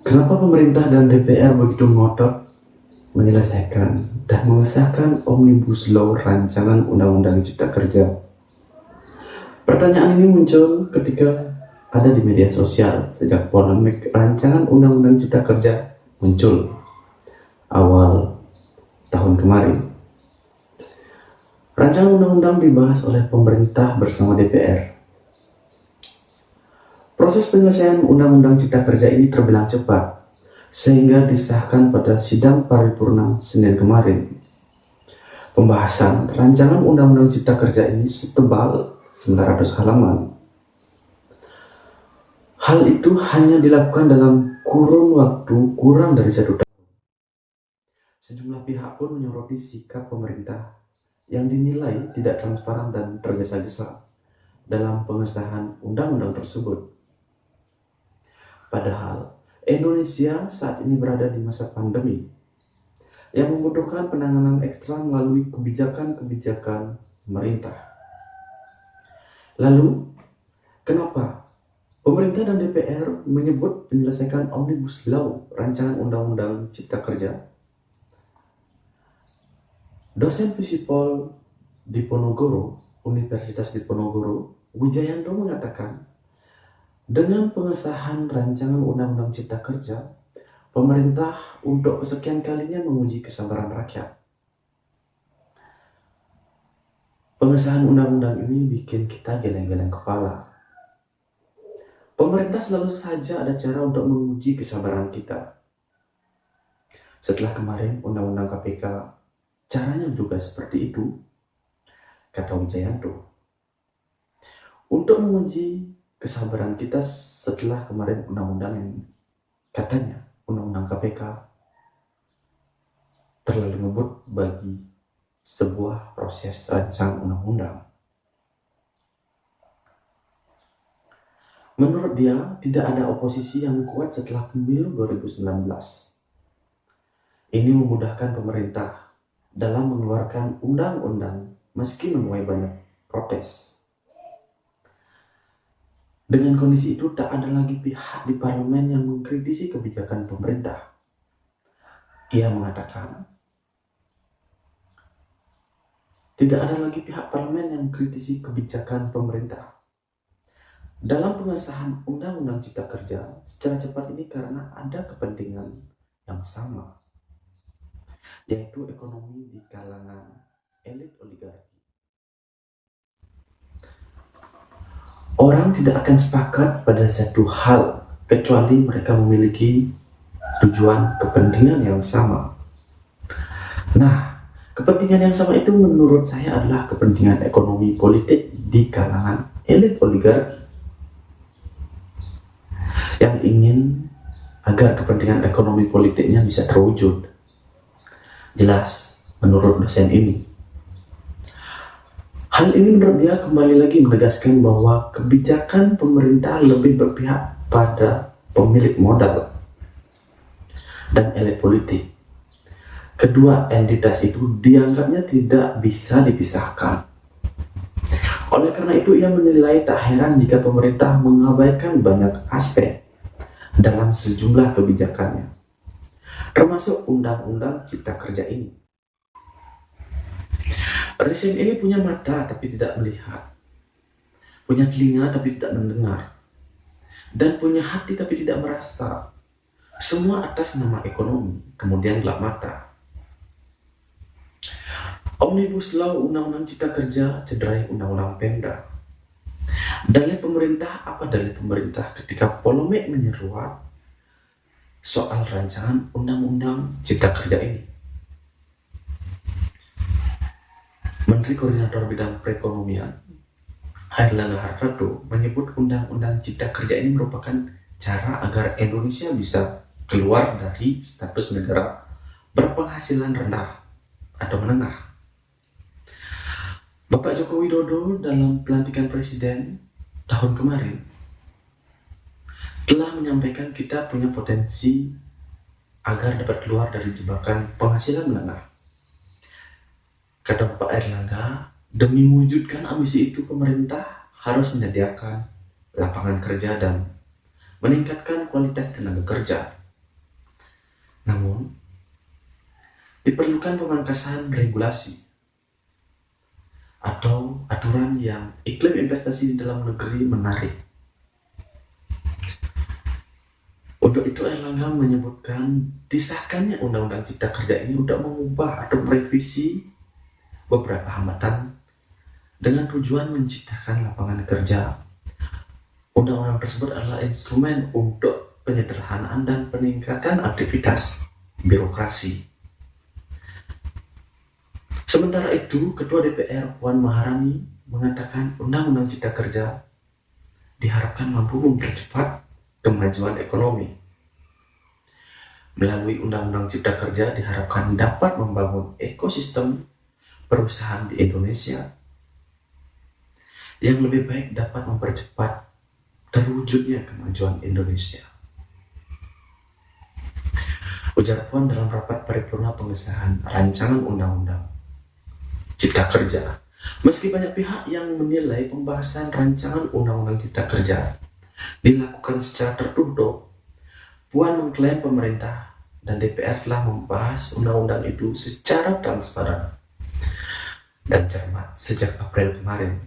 Kenapa pemerintah dan DPR begitu ngotot menyelesaikan dan mengesahkan Omnibus Law rancangan Undang-Undang Cipta Kerja? Pertanyaan ini muncul ketika ada di media sosial sejak polemik rancangan Undang-Undang Cipta Kerja muncul awal tahun kemarin. Rancangan undang-undang dibahas oleh pemerintah bersama DPR. Proses penyelesaian Undang-Undang Cipta Kerja ini terbilang cepat, sehingga disahkan pada sidang paripurna Senin kemarin. Pembahasan rancangan Undang-Undang Cipta Kerja ini setebal 900 halaman. Hal itu hanya dilakukan dalam kurun waktu kurang dari 1 tahun. Sejumlah pihak pun menyoroti sikap pemerintah yang dinilai tidak transparan dan tergesa-gesa dalam pengesahan undang-undang tersebut. Padahal Indonesia saat ini berada di masa pandemi yang membutuhkan penanganan ekstra melalui kebijakan-kebijakan pemerintah. Lalu, kenapa pemerintah dan DPR menyebut menyelesaikan Omnibus Law rancangan Undang-Undang Cipta Kerja? Dosen Fisipol Diponegoro, Universitas Diponegoro, Wijayanto mengatakan, dengan pengesahan rancangan Undang-Undang Cipta Kerja, pemerintah untuk kesekian kalinya menguji kesabaran rakyat. Pengesahan undang-undang ini bikin kita geleng-geleng kepala. Pemerintah selalu saja ada cara untuk menguji kesabaran kita. Setelah kemarin Undang-Undang KPK, caranya juga seperti itu, kata Wijayanto. Untuk menguji kesabaran kita setelah kemarin undang-undang yang katanya Undang-Undang KPK terlalu ngebut bagi sebuah proses rancangan undang-undang. Menurut dia, tidak ada oposisi yang kuat setelah pemilu 2019. Ini memudahkan pemerintah dalam mengeluarkan undang-undang meski menuai banyak protes. Dengan kondisi itu, tak ada lagi pihak di parlemen yang mengkritisi kebijakan pemerintah. Ia mengatakan, tidak ada lagi pihak parlemen yang mengkritisi kebijakan pemerintah dalam pengesahan Undang-Undang Cipta Kerja secara cepat ini karena ada kepentingan yang sama, yaitu ekonomi di kalangan elit oligarki. Orang tidak akan sepakat pada satu hal kecuali mereka memiliki tujuan kepentingan yang sama. Nah, kepentingan yang sama itu menurut saya adalah kepentingan ekonomi politik di kalangan elit oligarki yang ingin agar kepentingan ekonomi politiknya bisa terwujud. Jelas, menurut dosen ini. Hal ini menurut dia kembali lagi menegaskan bahwa kebijakan pemerintah lebih berpihak pada pemilik modal dan elit politik. Kedua entitas itu dianggapnya tidak bisa dipisahkan. Oleh karena itu, ia menilai tak heran jika pemerintah mengabaikan banyak aspek dalam sejumlah kebijakannya, termasuk Undang-Undang Cipta Kerja ini. Rezim ini punya mata tapi tidak melihat, punya telinga tapi tidak mendengar, dan punya hati tapi tidak merasa. Semua atas nama ekonomi, kemudian gelap mata. Omnibus Law Undang-Undang Cipta Kerja cederai Undang-Undang Pemda. Dalih pemerintah apa dalih pemerintah ketika polemik menyeruak soal rancangan Undang-Undang Cipta Kerja ini? Menteri Koordinator Bidang Perekonomian Airlangga Hartarto menyebut Undang-Undang Cipta Kerja ini merupakan cara agar Indonesia bisa keluar dari status negara berpenghasilan rendah atau menengah. Bapak Joko Widodo dalam pelantikan presiden tahun kemarin telah menyampaikan kita punya potensi agar dapat keluar dari jebakan penghasilan menengah. Kata Bapak Airlangga, demi mewujudkan ambisi itu pemerintah harus menyediakan lapangan kerja dan meningkatkan kualitas tenaga kerja. Namun, diperlukan pemangkasan regulasi atau aturan yang iklim investasi di dalam negeri menarik. Untuk itu Erlangga menyebutkan disahkannya Undang-Undang Cipta Kerja ini untuk mengubah atau merevisi beberapa hambatan dengan tujuan menciptakan lapangan kerja. Undang-undang tersebut adalah instrumen untuk penyederhanaan dan peningkatan aktivitas birokrasi. Sementara itu, Ketua DPR Puan Maharani mengatakan Undang-Undang Cipta Kerja diharapkan mampu mempercepat kemajuan ekonomi. Melalui Undang-Undang Cipta Kerja diharapkan dapat membangun ekosistem perusahaan di Indonesia yang lebih baik dapat mempercepat terwujudnya kemajuan Indonesia. Ujar Puan dalam rapat paripurna pengesahan rancangan Undang-Undang Cipta Kerja. Meski banyak pihak yang menilai pembahasan rancangan Undang-Undang Cipta Kerja dilakukan secara tertutup, Puan mengklaim pemerintah dan DPR telah membahas undang-undang itu secara transparan dan cermat sejak April kemarin.